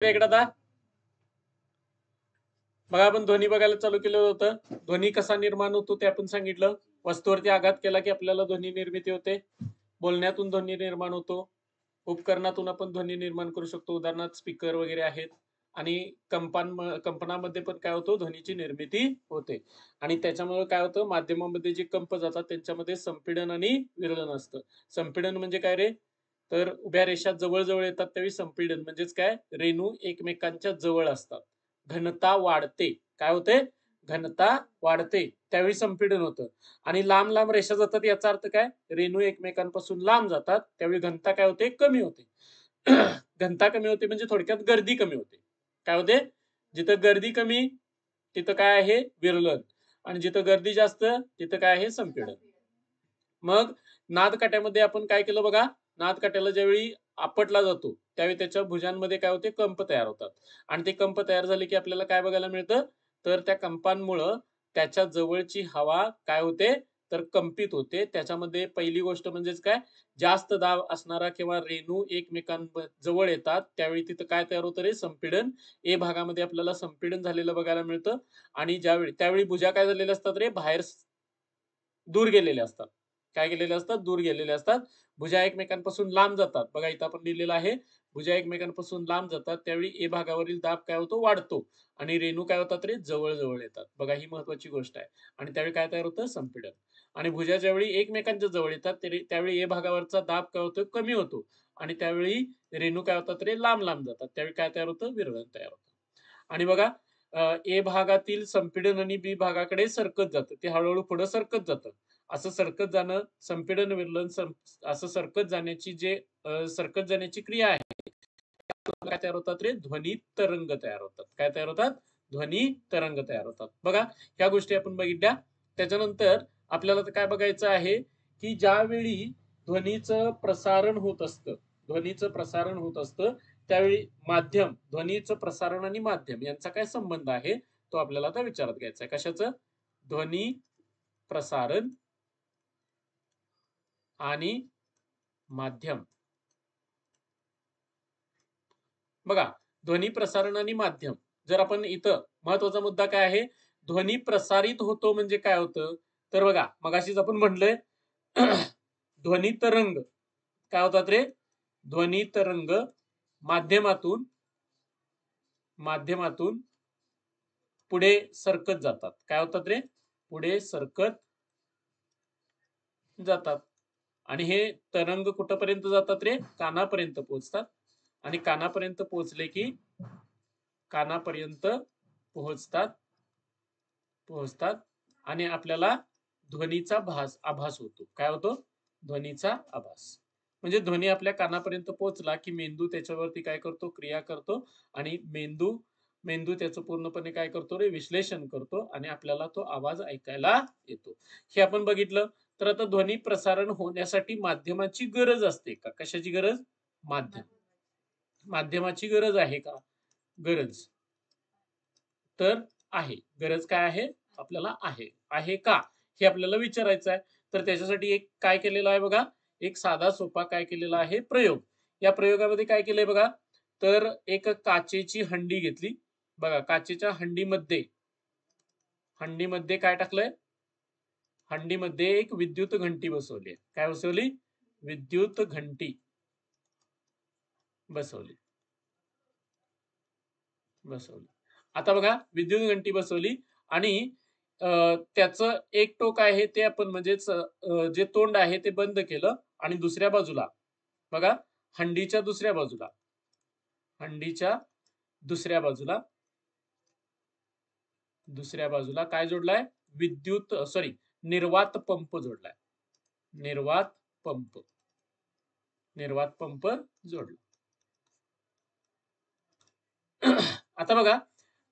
एकदा बघा, आपण ध्वनी बघायला चालू केलं होतं. ध्वनी कसा निर्माण होतो ते आपण सांगितलं. वस्तूवरती आघात केला की आपल्याला ध्वनी निर्मिती होते. बोलण्यातून ध्वनी निर्माण होतो. उपकरणातून आपण ध्वनी निर्माण करू शकतो. उदाहरणार्थ स्पीकर वगैरे आहेत. आणि कंपनामध्ये पण काय होतं, ध्वनीची निर्मिती होते. आणि त्याच्यामुळे काय होतं, माध्यमामध्ये जे कंप जातात त्यांच्यामध्ये संपीडन आणि विरलन असतं. संपीडन म्हणजे काय रे, तर उभ्या रेषा जवळ जवळ येतात त्यावेळी संपीडन म्हणजेच काय, रेणू एकमेकांच्या जवळ असतात. घनता वाढते, काय होते, घनता वाढते त्यावेळी संपीडन होतं. आणि लांब लांब रेषा जातात याचा अर्थ काय, रेणू एकमेकांपासून लांब जातात त्यावेळी घनता काय होते, कमी होते. घनता कमी होते म्हणजे थोडक्यात गर्दी कमी होते. काय होते, जिथं गर्दी कमी तिथं काय आहे, विरलन. आणि जिथं गर्दी जास्त तिथं काय आहे, संपीडन. मग नादकाट्यामध्ये आपण काय केलं बघा, नादकाट्याला ज्यावेळी आपटला जातो त्यावेळी त्याच्या भुजांमध्ये काय होते, कंप तयार होतात. आणि ते कंप तयार झाले की आपल्याला काय बघायला मिळतं, तर त्या कंपांमुळं त्याच्या जवळची हवा काय होते, तर कंपित होते. त्याच्यामध्ये पहिली गोष्ट म्हणजेच काय, जास्त दाब असणारा किंवा रेणू एकमेकांजवळ येतात त्यावेळी तिथं काय तयार होतं रे, संपीडन. ए भागामध्ये आपल्याला संपीडन झालेलं बघायला मिळतं. आणि त्यावेळी भुजा काय झालेल्या असतात रे, बाहेर दूर गेलेले असतात. काय गेलेले असतात, दूर गेलेले असतात. भुजा एकमेकांपासून लांब जातात. बघा इथं आपण लिहिलेलं आहे, भुजा एकमेकांपासून लांब जातात त्यावेळी ए भागावरील दाब काय होतो, वाढतो. आणि रेणू काय होतात रे, जवळ जवळ येतात. बघा ही महत्वाची गोष्ट आहे. आणि त्यावेळी काय तयार होतं, संपीडन. आणि भुजा ज्यावेळी एकमेकांच्या जवळ येतात त्यावेळी ए भागावरचा दाब काय होतो, कमी होतो. आणि त्यावेळी रेणू काय होतात रे, लांब लांब जातात त्यावेळी काय तयार होतं, विरळण तयार होतं. आणि बघा, ए भागातील संपीडन आणि बी भागाकडे सरकत जातं, ते हळूहळू पुढे सरकत जातं. असं सरकत जाणं, संपीडन विरलन असं सरकत जाण्याची सरकत जाण्याची क्रिया आहे. काय तयार होतात रे, ध्वनी तरंग तयार होतात. काय तयार होतात, ध्वनी तरंग तयार होतात. बघा ह्या गोष्टी आपण बघितल्या. त्याच्यानंतर आपल्याला काय बघायचं आहे, की ज्यावेळी ध्वनीचं प्रसारण होत असतं, ध्वनीचं प्रसारण होत असतं त्यावेळी माध्यम, ध्वनीचं प्रसारण आणि माध्यम यांचा काय संबंध आहे तो आपल्याला आता विचारात घ्यायचा आहे. कशाचं, ध्वनी प्रसारण आणि माध्यम. बघा, ध्वनी प्रसारण आणि माध्यम, जर आपण इथं महत्वाचा मुद्दा काय आहे, ध्वनी प्रसारित होतो म्हणजे काय होतं, तर बघा मगाशीच आपण म्हणलंय ध्वनी तरंग काय होतात रे, ध्वनी तरंग माध्यमातून पुढे सरकत जातात. काय होतात रे, पुढे सरकत जातात. आणि हे तरंग कुठपर्यंत जातात रे, कानापर्यंत पोहोचतात. आणि कानापर्यंत पोहोचले की कानापर्यंत पोहोचतात आणि आपल्याला ध्वनीचा आभास होतो. काय होतो, ध्वनीचा आभास. म्हणजे ध्वनी आपल्या कानापर्यंत पोहोचला की मेंदू त्याच्यावरती काय करतो, क्रिया करतो. आणि मेंदू त्याचं पूर्णपणे काय करतो रे, विश्लेषण करतो आणि आपल्याला तो आवाज ऐकायला येतो. हे आपण बघितलं. तर आता ध्वनी प्रसारण होण्यासाठी माध्यमाची गरज असते का, कशाची गरज, माध्यमाची गरज आहे का, गरज तर आहे. गरज काय आहे, आपल्याला आहे का, हे आपल्याला विचारायचं आहे. तर त्याच्यासाठी एक काय केलेलं आहे बघा, एक साधा सोपा काय केलेला आहे, प्रयोग. या प्रयोगामध्ये काय केलंय बघा, तर एक काचेची हंडी घेतली. बघा काचेच्या हंडीमध्ये काय टाकलंय, हंडीमध्ये एक विद्युत घंटी बसवली. काय बसवली, विद्युत घंटी बसवली. आता बघा विद्युत घंटी बसवली आणि त्याचं एक टोक आहे ते आपण म्हणजेच जे तोंड आहे ते बंद केलं. आणि दुसऱ्या बाजूला बघा, हंडीच्या दुसऱ्या बाजूला काय जोडलाय, निर्वात पंप जोडलाय. निर्वात पंप जोडला. आता बघा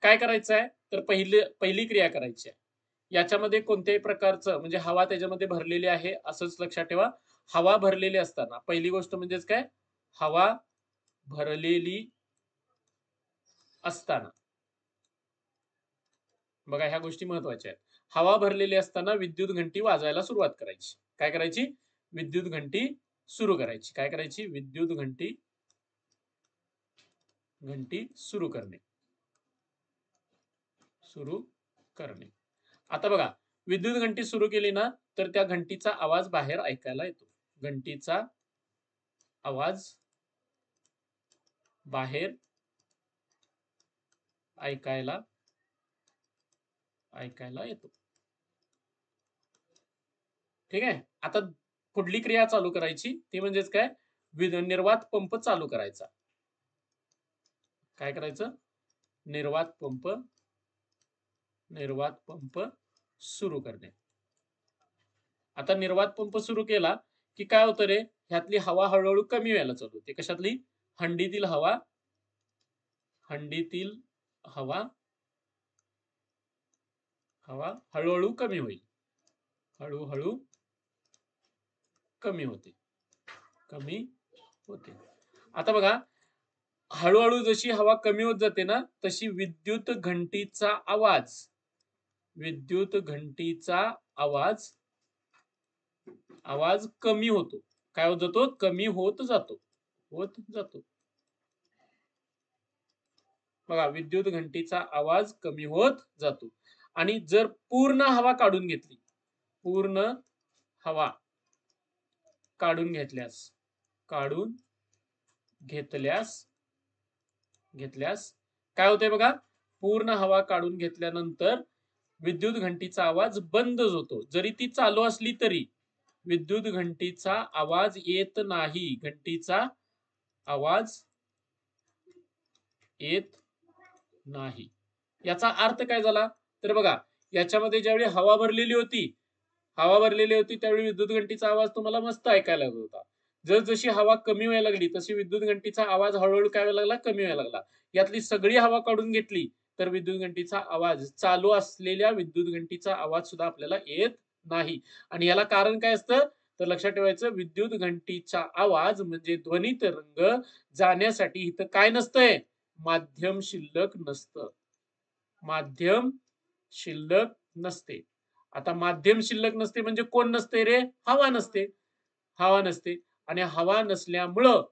काय करायचं आहे, तर पहिली क्रिया करायची आहे. याच्यामध्ये कोणत्याही प्रकारचं म्हणजे हवा त्याच्यामध्ये भरलेली आहे असंच लक्षात ठेवा. हवा भरलेली असताना पहिली गोष्ट म्हणजेच काय, हवा भरलेली असताना, बघा ह्या गोष्टी महत्वाच्या आहेत. हवा भरलेली असताना विद्युत घंटी वाजायला सुरुवात करायची. काय करायची, विद्युत घंटी सुरू करायची. काय करायची, विद्युत घंटी घंटी सुरू करणे. सुरू करणे. आता बघा, विद्युत घंटी सुरू केली ना तर त्या घंटीचा आवाज बाहेर ऐकायला येतो. घंटीचा आवाज बाहेर ऐकायला येतो. ठीक आहे. आता पुढली क्रिया चालू करायची ती म्हणजेच काय, निर्वात पंप चालू करायचा. काय करायचं, निर्वात पंप सुरू करणे. आता निर्वात पंप सुरू केला की काय होतं रे, ह्यातली हवा हळूहळू कमी व्हायला चालू होते. कशातली, हंडीतील हवा हळूहळू कमी होईल. हळूहळू कमी होते. आता बघा, हळूहळू जशी हवा कमी होत जाते ना तशी विद्युत घंटीचा आवाज कमी होतो. काय होत जातो, कमी होत जातो. बघा, विद्युत घंटीचा आवाज कमी होत जातो. आणि जर पूर्ण हवा काढून घेतली, घेतल्यास काय होते बघा, पूर्ण हवा काढून घेतल्यानंतर विद्युत घंटीचा आवाज बंद होतो. जरी ती चालू असली तरी विद्युत घंटीचा आवाज येत नाही. घंटीचा आवाज येत नाही. याचा अर्थ काय झाला तर बघा, याच्यामध्ये ज्यावेळी हवा भरलेली होती त्यावेळी विद्युत घंटीचा आवाज तुम्हाला मस्त ऐकायला येत होता. जसजशी हवा कमी व्हायला लागली तशी विद्युत घंटीचा आवाज हळूहळू काय व्हायला लागला, कमी व्हायला लागला. यातली सगळी हवा काढून घेतली तर विद्युत घंटीचा आवाज, चालू असलेल्या विद्युत घंटीचा आवाज सुद्धा आपल्याला येत नाही. आणि याला कारण काय असतं तर लक्षात ठेवायचं, विद्युत घंटीचा आवाज म्हणजे ध्वनी तरंग जाण्यासाठी इथं काय नसतंय, माध्यम शिल्लक नसते. आता माध्यम शिल्लक नसते म्हणजे कोण नसते रे, हवा नसते. आणि हवा नसल्यामुळं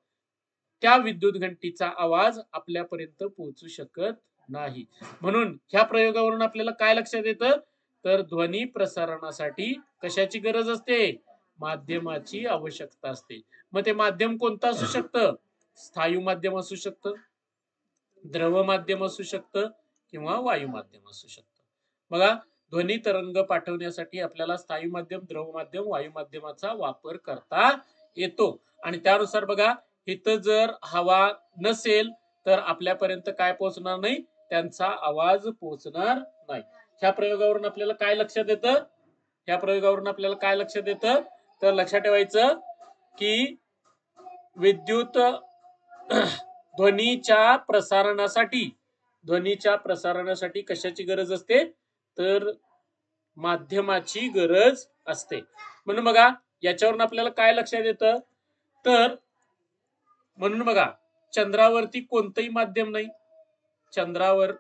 त्या विद्युत घंटीचा आवाज आपल्यापर्यंत पोहोचू शकत नाही. म्हणून ह्या प्रयोगावरून आपल्याला काय लक्षात येतं तर ध्वनी प्रसारणासाठी कशाची गरज असते, माध्यमाची आवश्यकता असते. मग ते माध्यम कोणतं असू शकतं, स्थायू माध्यम असू शकतं, द्रव माध्यम असू शकतं किंवा वायू माध्यम असू शकतं. बघा, ध्वनी तरंग पाठवण्यासाठी आपल्याला स्थायू माध्यम, द्रव माध्यम, वायू माध्यमाचा वापर करता येतो. आणि त्यानुसार बघा, इथं जर हवा नसेल तर आपल्यापर्यंत काय पोहोचणार नाही, त्यांचा आवाज पोहोचणार नाही. ह्या प्रयोगावरून आपल्याला काय लक्षात येतं तर लक्षात ठेवायचं की विद्युत ध्वनीच्या प्रसारणासाठी कशाची गरज असते तर माध्यमाची गरज असते. म्हणून बघा, याच्यावरून आपल्याला काय लक्षात येतं तर, म्हणून बघा, चंद्रावरती कोणतंही माध्यम नाही. चंद्रावर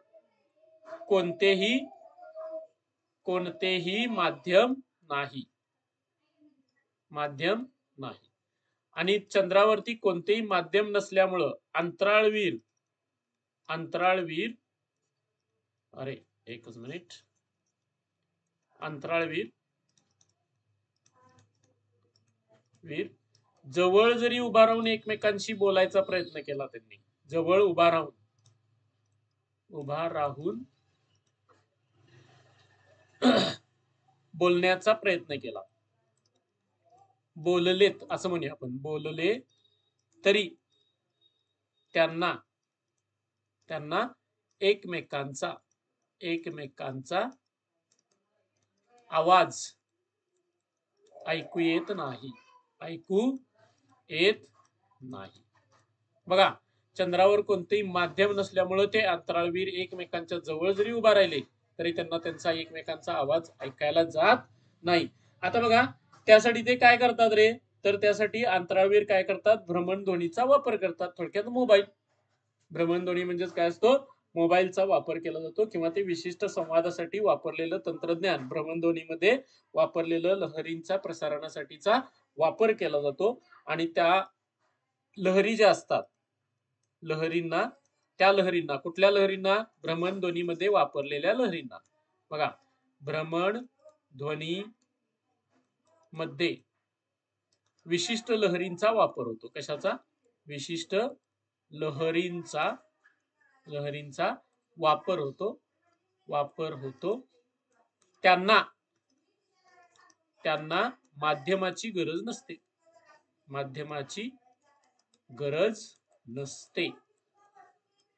कोणतेही माध्यम नाही. आणि चंद्रावरती कोणतेही माध्यम नसल्यामुळं अंतराळवीर जवळ जरी उभा राहून एकमेकांशी बोलायचा प्रयत्न केला, त्यांनी जवळ उभा राहून बोलण्याचा प्रयत्न केला, बोललेत असं म्हणूया आपण, बोलले तरी त्यांना एकमेकांचा आवाज ऐकू येत नाही. बघा, चंद्रावर कोणतेही माध्यम नसल्यामुळे ते अंतराळवीर एकमेकांच्या जवळ जरी उभा राहिले तरी त्यांना त्यांचा एकमेकांचा आवाज ऐकायला जात नाही. आता बघा, त्यासाठी ते काय करतात रे तर त्यासाठी अंतराळवीर काय करतात, भ्रमणध्वनीचा वापर करतात. थोडक्यात मोबाईल भ्रमणध्वनी म्हणजेच काय असतो, मोबाईलचा वापर केला जातो किंवा ते विशिष्ट संवादासाठी वापरलेलं तंत्रज्ञान, भ्रमणध्वनीमध्ये वापरलेलं लहरींच्या प्रसारणासाठीचा वापर केला जातो. आणि त्या लहरी ज्या असतात, लहरींना त्या लहरींना, कुठल्या लहरींना? भ्रमणध्वनीमध्ये वापरलेल्या लहरींना. बघा, भ्रमणध्वनी मध्ये विशिष्ट लहरींचा वापर होतो. कशाचा? विशिष्ट लहरींचा वापर होतो. त्यांना माध्यमाची गरज नसते.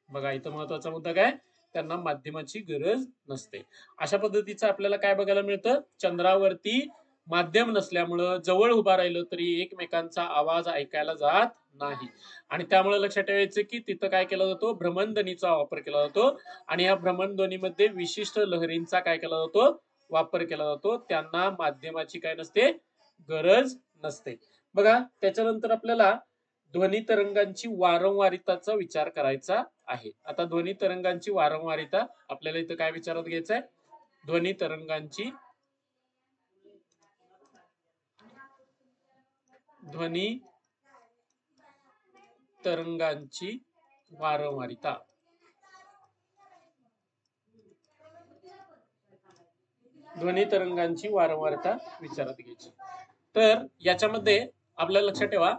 बघा, इथं महत्वाचा मुद्दा काय? त्यांना माध्यमाची गरज नसते. अशा पद्धतीचं आपल्याला काय बघायला मिळतं? चंद्रावरती माध्यम नसल्यामुळं जवळ उभा राहिलं तरी एकमेकांचा आवाज ऐकायला जात नाही. आणि त्यामुळे लक्षात ठेवायचं की तिथं काय केला जातो? भ्रमणध्वनीचा वापर केला जातो. आणि या भ्रमणध्वनीमध्ये विशिष्ट लहरींचा काय केला जातो? वापर केला जातो. त्यांना माध्यमाची काय नसते? गरज नसते. बघा, त्याच्यानंतर आपल्याला ध्वनी तरंगांची वारंवारिताचा विचार करायचा आहे. आता ध्वनी तरंगांची वारंवारिता आपल्याला इथं काय विचारात घ्यायचं आहे? ध्वनी तरंगांची वारंवारिता. ध्वनी तरंगांची वारंवारिता विचारात घ्यायची. तर याच्यामध्ये आपल्याला लक्षात ठेवा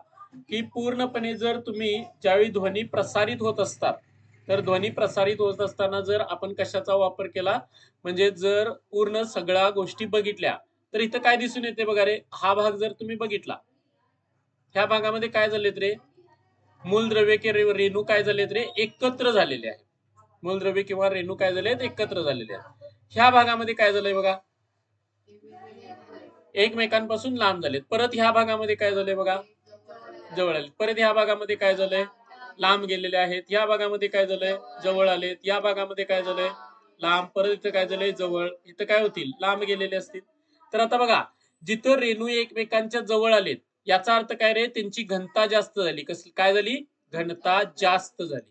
की पूर्णपणे जर तुम्ही ज्यावेळी ध्वनी प्रसारित होत असतात, तर ध्वनी प्रसारित होत असताना जर आपण कशाचा वापर केला, म्हणजे जर पूर्ण सगळ्या गोष्टी बघितल्या, तर इथं काय दिसून येते बघा रे? हा भाग जर तुम्ही बघितला, ह्या भागामध्ये काय झालेत रे? मूलद्रव्य किंवा रेणू काय झालेत रे? एकत्र झालेले आहेत. मूलद्रव्य किंवा रेणू काय झालेत? एकत्र झालेले आहेत. ह्या भागामध्ये काय झालंय बघा? एकमेकांपासून लांब झालेत. परत ह्या भागामध्ये काय झालंय बघा? जवळ आले. परत ह्या भागामध्ये काय झालंय? लांब गेलेले आहेत. या भागामध्ये काय झालंय? जवळ आलेत. या भागामध्ये काय झालंय? लांब. परत इथं काय झालंय? जवळ. इथं काय होतील? लांब गेलेले असतील. तर आता बघा, जिथं रेणू एकमेकांच्या जवळ आलेत, याचा अर्थ काय रे? त्यांची घनता जास्त झाली. काय झाली? घनता जास्त झाली.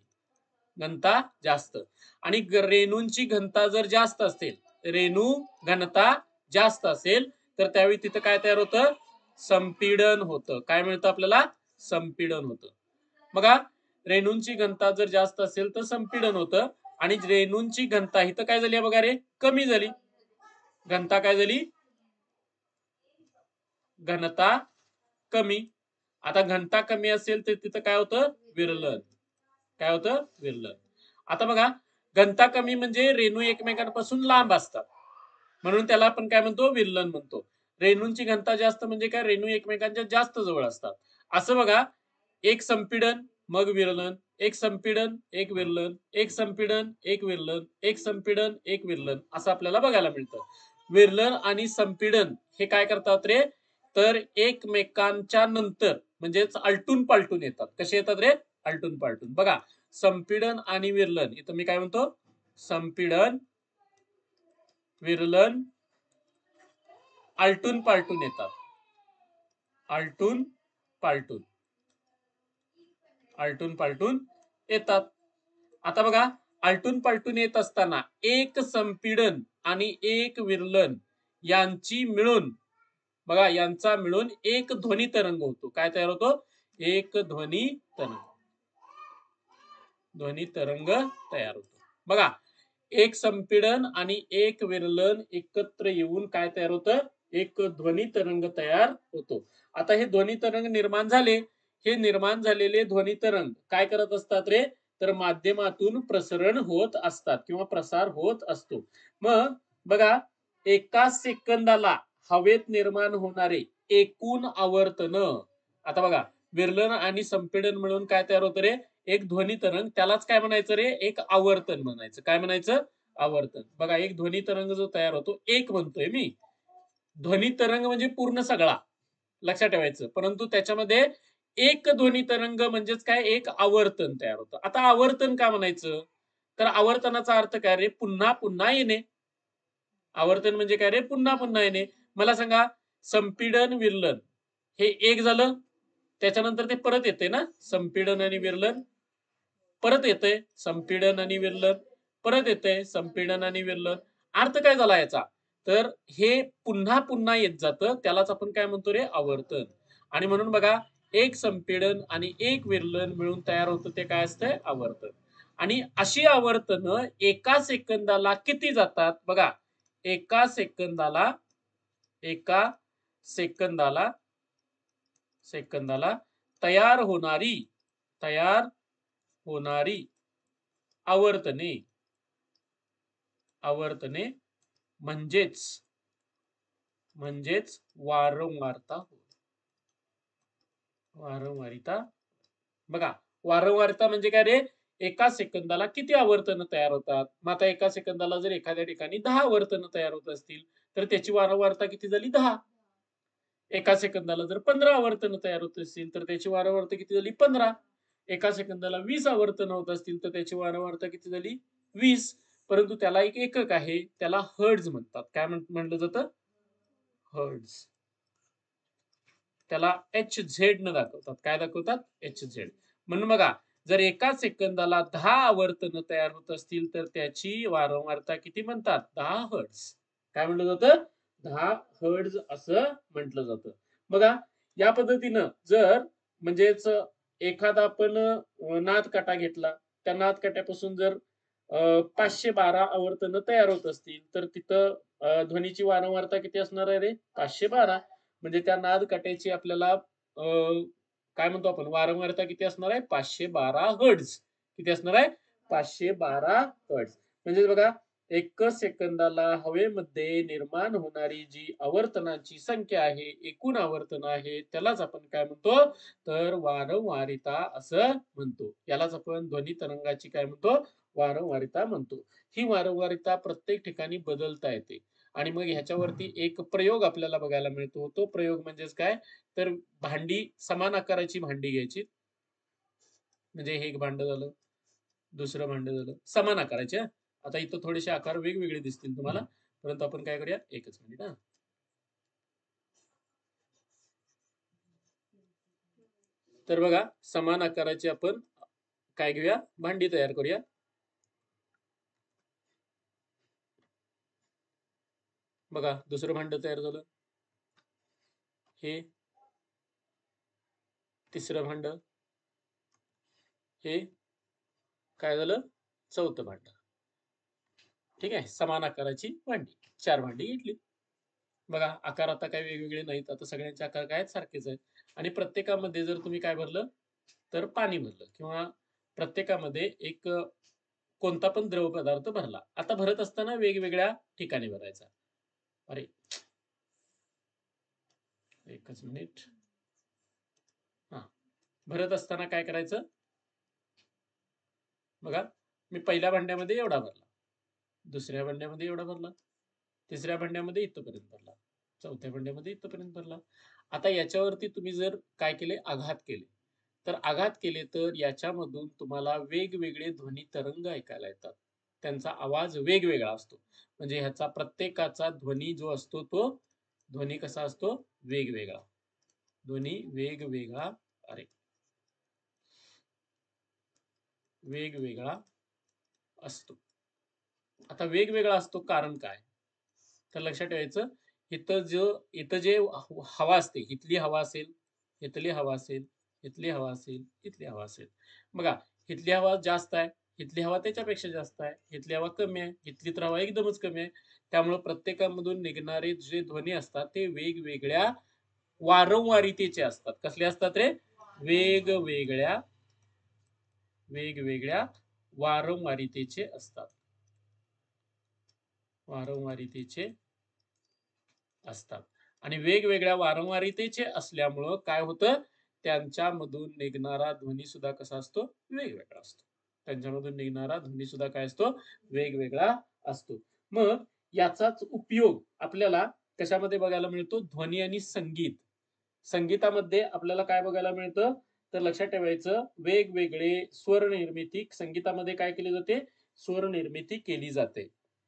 घनता जास्त. आणि रेणूंची घनता जर जास्त असेल, रेणू घनता जास्त असेल, तर त्यावेळी तिथं काय तयार होतं? संपीडन होतं. काय मिळतं आपल्याला? संपीडन होतं. बघा, रेणूंची घनता जर जास्त असेल तर संपीडन होतं. आणि रेणूंची घनता इथं काय झाली बघा रे? कमी झाली. घनता काय झाली? घनता कमी. आता घनता कमी असेल तर तिथं काय होतं? विरलन. काय होतं? विरलन. आता बघा, घनता कमी म्हणजे रेणू एकमेकांपासून लांब असतात, म्हणून त्याला आपण काय म्हणतो? विरलन म्हणतो. रेणूंची घनता जास्त म्हणजे काय? रेणू एकमेकांच्या जास्त जवळ असतात. असं बघा, एक संपीडन मग विरलन, एक संपीडन एक विरलन, एक संपीडन एक विरलन, एक संपीडन एक विरलन, असं आपल्याला बघायला मिळतं. विरलन आणि संपीडन हे काय करतात रे? तर एकमेकांच्या नंतर म्हणजेच आलटून पालटून येतात. कसे येतात रे? आलटून पालटून. बघा, संपीडन आणि विरलन, इथं मी काय म्हणतो? संपीडन विरलन आलटून पालटून येतात. आलटून पालटून येतात. आता बघा, आलटून पालटून येत असताना एक संपीडन आणि एक विरलन यांची मिळून, बघा, यांचा मिळून एक ध्वनी तरंग होतो. काय तयार होतो? एक ध्वनी तरंग तयार होतो. बघा, एक संपीडन आणि एक विरलन एकत्र येऊन काय तयार होतं? एक ध्वनी तरंग तयार होतो. आता हे ध्वनी तरंग निर्माण झाले. हे निर्माण झालेले ध्वनी तरंग काय करत असतात रे? तर माध्यमातून प्रसरण होत असतात किंवा प्रसार होत असतो. मग बघा, एका सेकंदाला हवेत निर्माण होणारे एकूण आवर्तन, आता बघा, विरलन आणि संपीडन मिळून काय तयार होतं रे? एक ध्वनी तरंग. त्यालाच काय म्हणायचं रे? एक आवर्तन म्हणायचं. काय म्हणायचं? आवर्तन. बघा, एक ध्वनी तरंग जो तयार होतो, एक म्हणतोय मी. ध्वनी तरंग म्हणजे पूर्ण सगळा, लक्षात ठेवायचं. परंतु त्याच्यामध्ये एक ध्वनी तरंग म्हणजेच काय? एक आवर्तन तयार होतं. आता आवर्तन का म्हणायचं? तर आवर्तनाचा अर्थ काय रे? पुन्हा पुन्हा येणे. आवर्तन म्हणजे काय रे? पुन्हा पुन्हा येणे. मला सांगा, संपीडन विरलन हे एक झालं, त्याच्यानंतर ते परत येते ना, संपीडन आणि विरलन, परत येते संपीडन आणि विरलन, परत येते संपीडन आणि विरलन. अर्थ काय झाला याचा? तर हे पुन्हा पुन्हा येत जातं, त्यालाच आपण काय म्हणतो रे? आवर्तन. आणि म्हणून बघा, एक संपीडन आणि एक विरलन मिळून तयार होतं ते काय असतंय? आवर्तन. आणि अशी आवर्तन एका सेकंदाला किती जातात बघा. एका सेकंदाला सेकंदाला तयार होणारी आवर्तने म्हणजेच वारंवारता बघा. वारंवारता म्हणजे काय रे, एका सेकंदाला किती आवर्तन तयार होतात. मग आता एका सेकंदाला जर एखाद्या ठिकाणी 10 आवर्तन तयार होत असतील तर त्याची वारंवारता किती झाली 10. एका सेकंदाला जर 15 आवर्तन तयार होत असतील तर त्याची वारंवारता किती झाली 15. एका सेकंदाला 20 आवर्तन होत असतील तर त्याची वारंवारता किती झाली 20. परंतु त्याला एक एकक आहे, त्याला हर्ट्झ म्हणतात. काय म्हटलं जातं, हर्ट्झ. त्याला HZ न दाखवतात. काय दाखवतात, HZ. म्हणून बघा, जर एका सेकंदाला 10 आवर्तन तयार होत असतील तर त्याची वारंवारता किती म्हणतात, 10 हर्ट्झ. काय म्हटलं जातं, 10 हर्ट्झ असं म्हटलं जातं. बघा, या पद्धतीनं जर म्हणजेच एखादा आपण नादकाटा घेतला, त्या नादकाट्यापासून जर 512 आवर्तन तयार होत असतील तर तिथं ध्वनीची वारंवारता किती असणार आहे रे, 512. म्हणजे त्या नादकाट्याची आपल्याला काय म्हणतो आपण, वारंवारता किती असणार आहे, 512 हर्ट्झ. किती असणार आहे, 512 हर्ट्झ. म्हणजे बघा, एक सेकंदाला हवेमध्ये निर्माण होणारी जी आवर्तनाची संख्या आहे, एकूण आवर्तन आहे, त्यालाच आपण काय म्हणतो, तर वारंवारिता असं म्हणतो. यालाच आपण ध्वनी तरंगाची काय म्हणतो, वारंवारिता म्हणतो. ही वारंवारिता प्रत्येक ठिकाणी बदलता येते. आणि मग ह्याच्यावरती एक प्रयोग आपल्याला बघायला मिळतो. तो प्रयोग म्हणजेच काय, तर भांडी, समान आकाराची भांडी घ्यायची. म्हणजे हे एक भांड झालं, दुसरं भांड झालं, समान आकाराचे. आता इथं थोडेसे आकार वेगवेगळे दिसतील तुम्हाला, परंतु आपण काय करूया, एकच मिनिट हा. तर बघा, समान आकाराची आपण काय घेऊया, भांडी तयार करूया. बघा, दुसरं भांड तयार झालं, हे तिसरं भांड, हे काय झालं, चौथं भांड. ठीक आहे, समान आकाराची भांडी, 4 भांडी घेतली. बघा, आकार आता काही वेगवेगळे नाहीत, आता सगळ्यांचे आकार काय सारखेच आहेत. आणि प्रत्येकामध्ये जर तुम्ही काय भरलं, तर पाणी भरलं, किंवा प्रत्येकामध्ये एक कोणता पण द्रव पदार्थ भरला. आता भरत असताना वेगवेगळ्या ठिकाणी भरायचा. अरे एकच मिनिट. हा, भरत असताना काय करायचं, बघा, मी पहिल्या भांड्यामध्ये एवढा भरला, दुसऱ्या भांड्यामध्ये एवढा भरला, तिसऱ्या भांड्यामध्ये इथपर्यंत भरला, चौथ्या भांड्यामध्ये इथपर्यंत भरला. आता याच्यावरती तुम्ही जर काय केले, आघात केले, तर याच्यामधून तुम्हाला वेगवेगळे ध्वनी तरंग ऐकायला येतात. त्यांचा आवाज वेगवेगळा असतो. म्हणजे ह्याचा प्रत्येकाचा ध्वनी जो असतो तो ध्वनी कसा असतो, वेगवेगळा. ध्वनी वेगवेगळा, अरे वेगवेगळा असतो. आता वेगवेगळा असतो कारण काय, तर लक्षात ठेवायचं, इथं जे हवा असते, इथली हवा असेल, इथली हवा असेल, इथली हवा असेल, इथली हवा असेल. बघा, इथली हवा जास्त आहे, इथली हवा त्याच्यापेक्षा जास्त आहे, इथली हवा कमी आहे, इथली तर हवा एकदमच कमी आहे. त्यामुळे प्रत्येकामधून निघणारे जे ध्वनी असतात ते वेगवेगळ्या वारंवारितेचे असतात. कसले असतात रे, वेगवेगळ्या वारंवारितेचे असतात. आणि वेगवेगळ्या वारंवारितेचे असल्यामुळं काय होतं, त्यांच्यामधून निघणारा ध्वनी सुद्धा कसा असतो, वेगवेगळा असतो. त्यांच्यामधून निघणारा ध्वनी सुद्धा काय असतो, वेगवेगळा असतो. मग याचाच उपयोग आपल्याला कशामध्ये बघायला मिळतो, ध्वनी आणि संगीत. संगीतामध्ये आपल्याला काय बघायला मिळतं, तर लक्षात ठेवायचं, वेगवेगळे स्वर निर्मिती संगीतामध्ये काय केली जाते, स्वर निर्मिती केली जाते.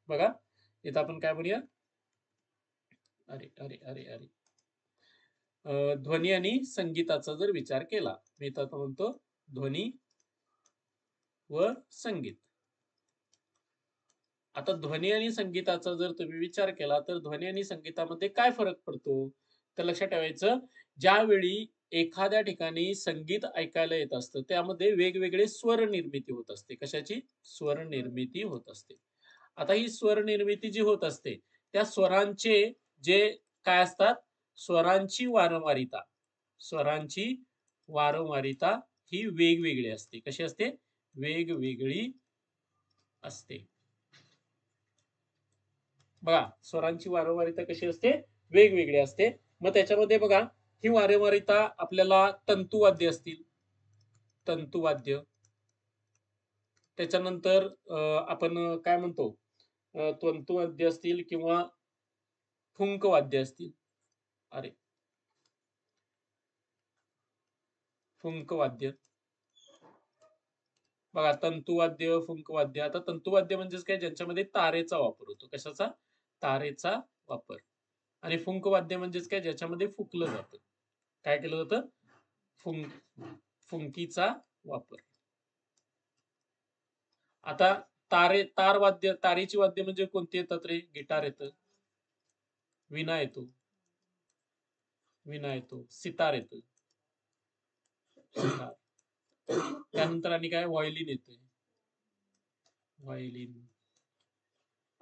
बघा, इथं आपण काय म्हणूया, अरे अरे अरे अरे ध्वनी आणि संगीताचा जर विचार केला, मी तर म्हणतो ध्वनी व संगीत. आता ध्वनी आणि संगीताचा जर तुम्ही विचार केला तर ध्वनी आणि संगीतामध्ये काय फरक पडतो, तर लक्षात ठेवायचं, ज्यावेळी एखाद्या ठिकाणी संगीत ऐकायला येत असतं त्यामध्ये वेगवेगळे स्वर निर्मिती होत असते. कशाची? स्वर निर्मिती होत असते. आता ही स्वर निर्मिती जी होत असते त्या स्वरांचे जे काय असतात? स्वरांची वारंवारिता, स्वरांची वारंवारिता ही वेगवेगळी असते. कशी असते? वेगवेगळी असते. बघा, स्वरांची वारंवारिता कशी असते? वेगवेगळी असते. मग त्याच्यामध्ये बघा, ही वारंवारिता आपल्याला तंतुवाद्य असतील, तंतुवाद्य. त्याच्यानंतर आपण काय म्हणतो, तंतुवाद्य असतील किंवा फुंकवाद्य असतील. अरे, फुंकवाद्य. बघा, तंतुवाद्य, फुंकवाद्य. आता तंतुवाद्य म्हणजेच काय? ज्यांच्यामध्ये तारेचा वापर होतो. कशाचा? तारेचा वापर. आणि फुंकवाद्य म्हणजेच काय? ज्याच्यामध्ये फुकलं जातं. काय केलं जातं? फुंकीचा वापर. आता तारवाद्य, तारेची वाद्य म्हणजे कोणती येतात रे? गिटार येतं, विणा येतो, सितार येतं, सितार. त्यानंतर आणि काय? व्हायोलिन येते, व्हायोलिन.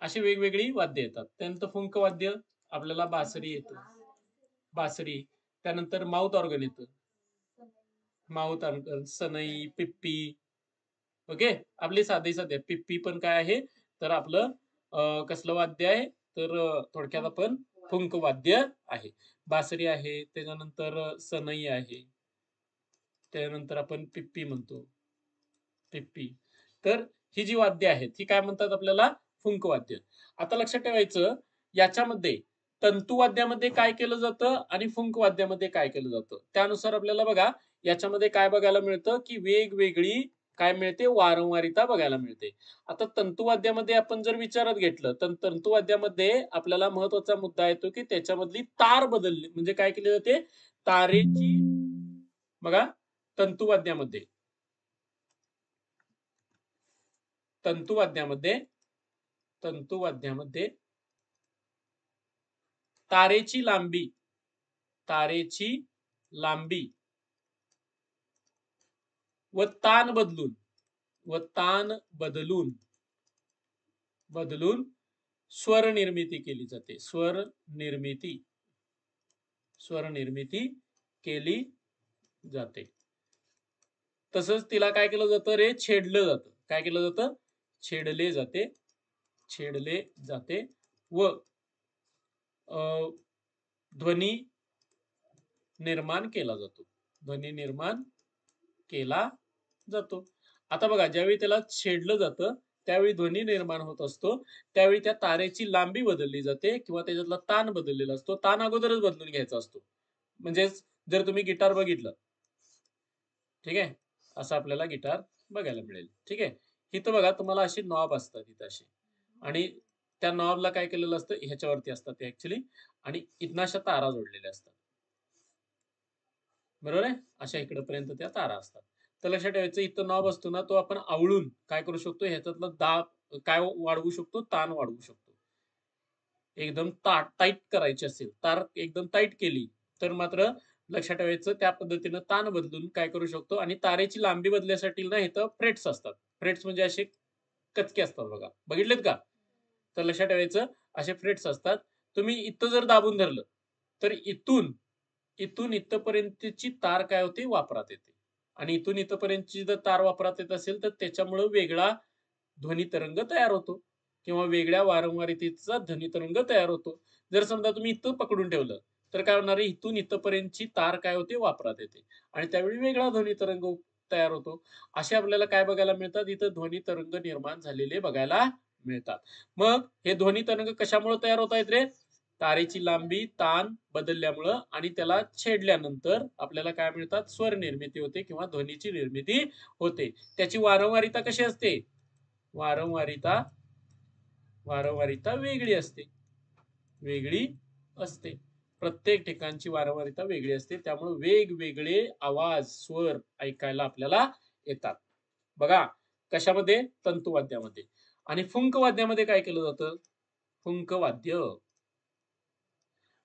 अशी वेगवेगळी वाद्य येतात. त्यानंतर फुंकवाद्य आपल्याला बासरी येतं, बासरी. त्यानंतर माउथ ऑर्गन येतं, माउथ ऑर्गन, सनई, पिप्पी. ओके, आपली साधे पिप्पी पण काय आहे? तर आपलं कसलं वाद्य आहे? तर थोडक्यात आपण फुंक वाद्य आहे. बासरी आहे, त्याच्यानंतर सनई आहे, त्यानंतर आपण पिप्पी म्हणतो, पिप्पी. तर ही जी वाद्य आहेत ही काय म्हणतात आपल्याला? फुंक वाद्य. आता लक्षात ठेवायचं, याच्यामध्ये तंतुवाद्यामध्ये काय केलं जातं आणि फुंक वाद्यामध्ये काय केलं जातं त्यानुसार आपल्याला बघा याच्यामध्ये काय बघायला मिळतं की वेगवेगळी काय मिळते? वारंवारिता बघायला मिळते. आता तंतुवाद्यामध्ये आपण जर विचारात घेतलं तर तंतुवाद्यामध्ये आपल्याला महत्वाचा मुद्दा येतो की त्याच्यामधली तार बदलली, म्हणजे काय केले जाते? तारेची. बघा, तंतुवाद्यामध्ये तंतुवाद्यामध्ये तारेची लांबी व तान बदलून स्वर निर्मिती केली जाते. स्वर निर्मिती केली जाते. तसंच तिला काय केलं जातं रे? छेडलं जातं. काय केलं जातं? छेडले जाते व ध्वनी निर्माण केला जातो. आता बघा, ज्यावेळी त्याला छेडलं जातं त्यावेळी ध्वनी निर्माण होत असतो. त्यावेळी त्या तारेची लांबी बदलली जाते किंवा त्याच्यातला ताण बदललेला असतो. ताण अगोदरच बदलून घ्यायचा असतो. म्हणजेच जर तुम्ही गिटार बघितलं, ठीक आहे, असं आपल्याला गिटार बघायला मिळेल. ठीक आहे, इथं बघा तुम्हाला अशी नॉब असतात इथं अशी, आणि त्या नॉबला काय केलेलं असतं? ह्याच्यावरती असतात ते ऍक्च्युली, आणि इथनं अशा तारा जोडलेल्या असतात. बरोबर आहे? अशा इकडपर्यंत त्या तारा असतात. तर लक्षात ठेवायचं, इथं नॉब असतो ना, तो आपण आवळून काय करू शकतो? ह्याच्यातलं दाब काय वाढवू शकतो? ताण वाढवू शकतो. एकदम टाईट करायची असेल, तार एकदम टाईट केली तर मात्र लक्षात ठेवायचं त्या पद्धतीनं ताण बदलून काय करू शकतो. आणि तारेची लांबी बदलण्यासाठी ना इथं फ्रेट्स असतात. फ्रेट्स म्हणजे असे कचके असतात बघा, बघितलेत का? तर लक्षात ठेवायचं, असे फ्रेट्स असतात. तुम्ही इथं जर दाबून धरलं तर इथून इथपर्यंतची तार काय होते? वापरात येते. आणि इथून इथपर्यंतची जर तार वापरात येत असेल तर त्याच्यामुळे वेगळा ध्वनी तरंग तयार होतो किंवा वेगळ्या वारंवारितेचा ध्वनी तरंग तयार होतो. जर समजा तुम्ही इथं पकडून ठेवलं तर काय होणार आहे? इथून इथपर्यंतची तार काय होते? वापरात येते आणि त्यावेळी वेगळा ध्वनी तरंग तयार होतो. असे आपल्याला काय बघायला मिळतात? इथं ध्वनी तरंग निर्माण झालेले बघायला मिळतात. मग हे ध्वनी तरंग कशामुळे तयार होत आहेत रे? तारेची लांबी, ताण बदलल्यामुळं आणि त्याला छेडल्यानंतर आपल्याला काय मिळतात? स्वर निर्मिती होते किंवा ध्वनीची निर्मिती होते. त्याची वारंवारिता कशी असते? वारंवारिता वेगळी असते. प्रत्येक ठिकाणची वारंवारिता वेगळी असते. त्यामुळे वेगवेगळे आवाज, स्वर ऐकायला आपल्याला येतात. बघा, कशामध्ये? तंतुवाद्यामध्ये. आणि फुंकवाद्यामध्ये काय केलं जातं? फुंकवाद्य.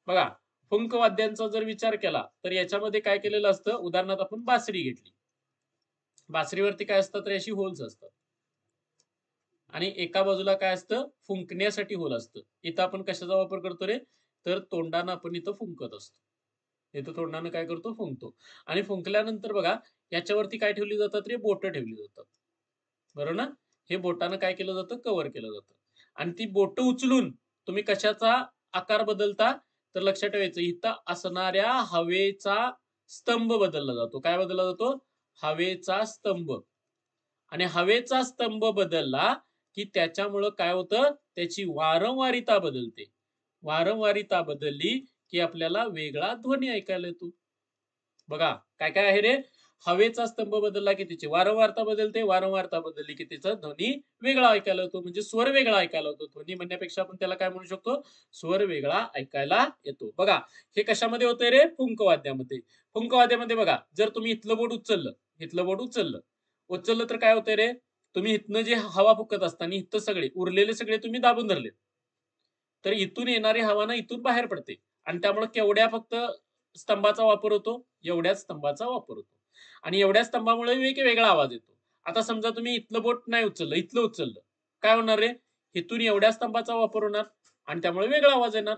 बघा, फुंक वाद्यांचा जर विचार केला तर याच्यामध्ये काय केलेलं असतं, उदाहरणार्थ आपण बासरी घेतली, बासरीवरती काय असतात रे, अशी होल्स असतात आणि एका बाजूला काय असतं, फुंकण्यासाठी होल असतं. इथं आपण कशाचा वापर करतो रे, तर तोंडानं आपण इथं फुंकत असतो. इथं तोंडानं काय करतो, फुंकतो. आणि फुंकल्यानंतर बघा याच्यावरती काय ठेवली जातात रे, बोटं ठेवली जातात. बरोबर ना? हे बोटानं काय केलं जातं, कव्हर केलं जातं. आणि ती बोटं उचलून तुम्ही कशाचा आकार बदलता, तर लक्षात ठेवायचं इथं असणाऱ्या हवेचा स्तंभ बदलला जातो. काय बदलला जातो? हवेचा स्तंभ. आणि हवेचा स्तंभ बदलला की त्याच्यामुळं काय होतं, त्याची वारंवारिता बदलते. वारंवारिता बदलली की आपल्याला वेगळा ध्वनी ऐकायला येतो. बघा काय काय आहे रे, हवेचा स्तंभ बदलला की त्याची वारंवारता बदलते, वारंवारता बदलली की त्याचा ध्वनी वेगळा ऐकायला येतो, म्हणजे स्वर वेगळा ऐकायला येतो. ध्वनी म्हणण्यापेक्षा आपण त्याला काय म्हणू शकतो, स्वर वेगळा ऐकायला येतो. बघा हे कशामध्ये होतंय रे, फुंकवाद्यामध्ये. फुंकवाद्यामध्ये बघा, जर तुम्ही इथलं बोट उचललं, इथलं बोट उचललं, उचललं तर काय होतंय रे, तुम्ही इथनं जे हवा फुकत असताना इथं सगळे उरलेले सगळे तुम्ही दाबून धरले, तर इथून येणारी हवा ना इथून बाहेर पडते आणि त्यामुळे केवढ्या फक्त स्तंभाचा वापर होतो, एवढ्याच स्तंभाचा वापर होतो. आणि एवढ्या स्तंभामुळे वेगवेगळा आवाज येतो. आता समजा तुम्ही इथलं बोट नाही उचललं, इथलं उचललं, काय होणार रे, इथून एवढ्या स्तंभाचा वापर होणार आणि त्यामुळे वेगळा आवाज येणार.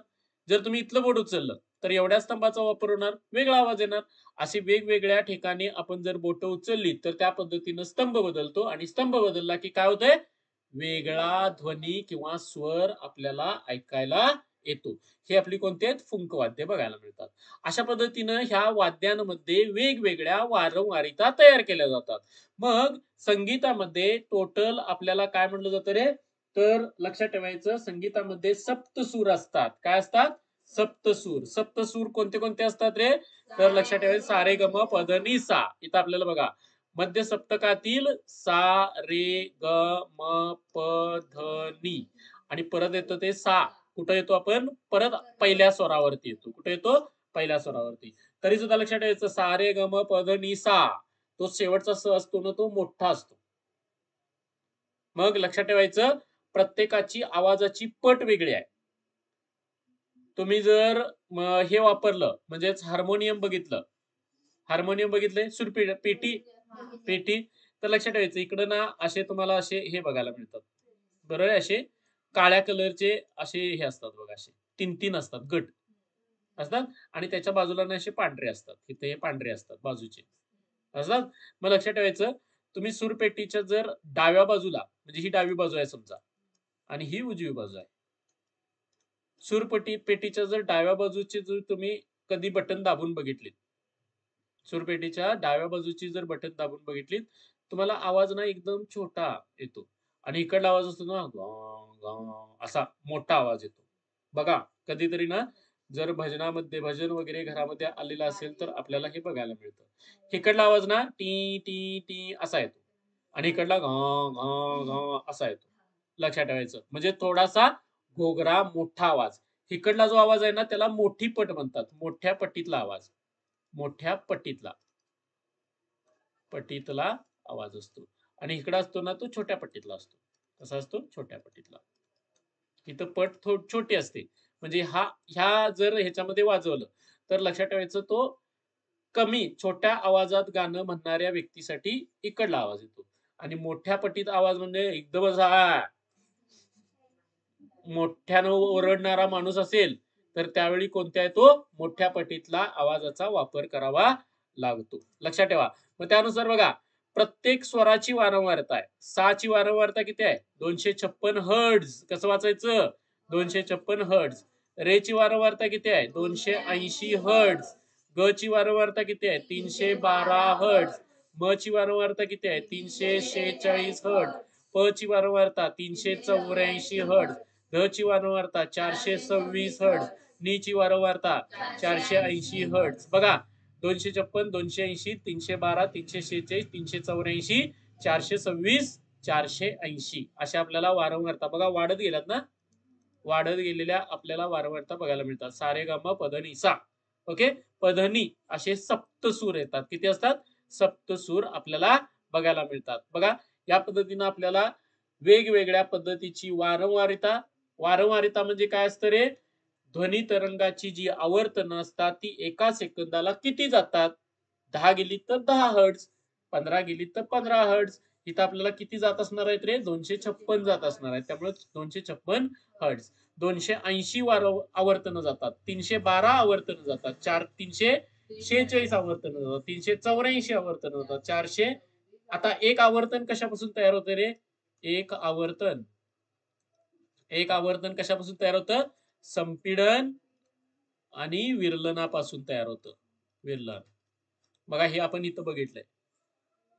जर तुम्ही इथलं बोट उचललं तर एवढ्या स्तंभाचा वापर होणार, वेगळा आवाज येणार. अशी वेगवेगळ्या ठिकाणी आपण जर बोटं उचलली तर त्या पद्धतीनं स्तंभ बदलतो आणि स्तंभ बदलला की काय होतंय, वेगळा ध्वनी किंवा स्वर आपल्याला ऐकायला येतो. हे आपली कोणती आहेत, फुंकवाद्य बघायला मिळतात. अशा पद्धतीनं ह्या वाद्यांमध्ये वेगवेगळ्या वारंवारिता तयार केल्या जातात. मग संगीतामध्ये टोटल आपल्याला काय म्हटलं जातं रे, तर लक्षात ठेवायचं संगीतामध्ये सप्तसूर असतात. काय असतात, सप्तसूर. सप्तसूर कोणते कोणते असतात रे, तर लक्षात ठेवायचं सा रे ग म प ध नि सा. इथं आपल्याला बघा मध्य सप्तकातील सा रे ग म प ध नि आणि परत येतं ते सा. कुठं येतो आपण, परत पहिल्या स्वरावरती येतो. कुठे येतो, पहिल्या स्वरावरती. तरी सुद्धा लक्षात ठेवायचं सा रे ग म प ध नि सा, तो शेवटचा स असतो ना तो मोठा असतो. मग लक्षात ठेवायचं प्रत्येकाची आवाजाची पट वेगळी आहे. तुम्ही जर हे वापरलं म्हणजेच हार्मोनियम बघितलं, हार्मोनियम बघितले, पेटी, पेटी, तर लक्षात ठेवायचं इकडं ना असे तुम्हाला असे हे बघायला मिळतात. बरोबर आहे, असे काळ्या कलरचे असे हे असतात बघा, असे तीन तीन असतात, गट असतात आणि त्याच्या बाजूला ना असे पांढरे असतात. इथे हे पांढरे असतात बाजूचे असतात. मग लक्षात ठेवायचं तुम्ही सूरपेटीच्या जर डाव्या बाजूला, म्हणजे ही डावी बाजू आहे समजा आणि ही उजवी बाजू आहे. पेटीच्या जर डाव्या बाजूचे जर तुम्ही कधी बटन दाबून बघितलीत, सूरपेटीच्या डाव्या बाजूची जर बटन दाबून बघितलीत, तुम्हाला आवाज ना एकदम छोटा येतो आणि इकडला आवाज असतो ना असा मोठा आवाज येतो. बघा कधीतरी ना जर भजनामध्ये भजन वगैरे घरामध्ये आलेलं असेल तर आपल्याला हे बघायला मिळतं. इकडला आवाज ना टी टी टी असा येतो आणि इकडला असा येतो. लक्षात ठेवायचं म्हणजे थोडासा घोगरा मोठा आवाज. इकडला जो आवाज आहे ना त्याला मोठी पट म्हणतात. मोठ्या पट्टीतला आवाज, मोठ्या पट्टीतला आवाज असतो आणि इकडे असतो ना तो छोट्या पट्टीतला असतो. कसा असतो, छोट्या पट्टीतला. इथं पट छोटी असते म्हणजे ह्या जर ह्याच्यामध्ये वाजवलं तर लक्षात ठेवायचं तो कमी छोट्या आवाजात गाणं म्हणणाऱ्या व्यक्तीसाठी इकडला आवाज येतो आणि मोठ्या पट्टीत आवाज म्हणजे एकदम असा मोठ्यानं ओरडणारा माणूस असेल तर त्यावेळी कोणत्या आहे तो मोठ्या पट्टीतला आवाजाचा वापर करावा लागतो. लक्षात ठेवा. मग त्यानुसार बघा प्रत्येक स्वराची वारंवारता आहे. सा ची वारंवारता किती आहे, 256 हर्ट्झ. कसं वाचायचं, 256 हर्ट्झ. रे ची वारंवारता किती आहे, 280 हर्ट्झ. ग ची वारंवारता किती आहे, 312 हर्ट्झ. म ची वारंवारता किती आहे, 346 हर्ट्झ. प ची वारंवारता 384 हर्ट्झ. ध ची वारंवारता 426 हर्ट्झ. नी ची वारंवारता 480 हर्ट्झ. बघा 256, 280, 312, 346, 384, 426, 480 अशा आपल्याला वारंवारता बघा वाढत गेल्यात ना, वाढत गेलेल्या आपल्याला वारंवारता बघायला मिळतात. सा रे ग म प ध नि सा. ओके, पधनी असे सप्तसूर येतात. किती असतात, सप्तसूर आपल्याला बघायला मिळतात. बघा या पद्धतीनं आपल्याला वेगवेगळ्या पद्धतीची वारंवारिता, वारंवारिता म्हणजे काय असतं रे, ध्वनी तरंगाची जी आवर्तनं असतात ती एका सेकंदाला किती जातात? 10 गेली तर 10 हर्ट्झ, 15 गेली तर 15 हर्ट्झ. इथं आपल्याला किती जात असणार आहेत रे? 256 जात असणार आहेत. त्यामुळे 256 हर्ट्झ. 280 आवर्तनं जातात. 312 आवर्तनं जातात. 346 आवर्तनं जातात. 384 आवर्तनं जातात. 400. आता एक आवर्तन कशापासून तयार होतं रे? एक आवर्तन कशापासून तयार होतं? संपीडन आणि विरलनापासून तयार होतं. विरलन. बघा हे आपण इथं बघितलंय.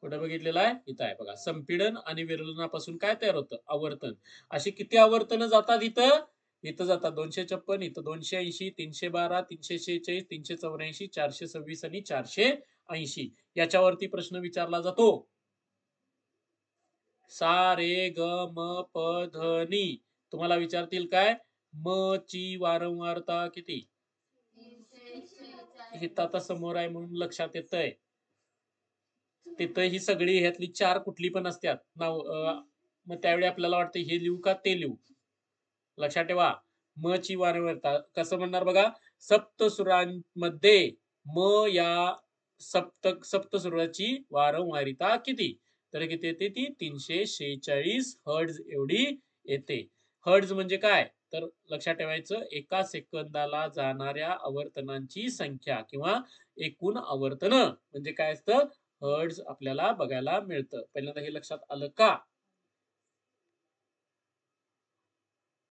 कुठं बघितलेलं आहे? इथं आहे बघा. संपीडन आणि विरलनापासून काय तयार होतं? आवर्तन. अशी किती आवर्तनं जातात इथं? इथं जातात 256, इथं 280, 312, 346, 384, 426 आणि 480. याच्यावरती प्रश्न विचारला जातो. सा रे ग म प ध नी. तुम्हाला विचारतील काय? म ची वारंवारता किती? इथं आता समोर आहे म्हणून लक्षात येतंय. तिथं ही सगळी ह्यातली 4 कुठली पण असतात नाव. मग त्यावेळी आपल्याला वाटतं हे लिहू का ते लिहू? लक्षात ठेवा. म ची वारंवारता कसं म्हणणार बघा. सप्तसुरांमध्ये म या सप्तसुराची वारंवारिता किती? तर किती येते ती? 346 हर्ट्झ एवढी येते. हर्ट्झ म्हणजे काय? तर लक्षात ठेवायचं एका सेकंदाला जाणाऱ्या आवर्तनांची संख्या किंवा एकूण आवर्तन म्हणजे काय असतं? हर्ट्झ आपल्याला बघायला मिळतं. पहिल्यांदा हे लक्षात आलं का?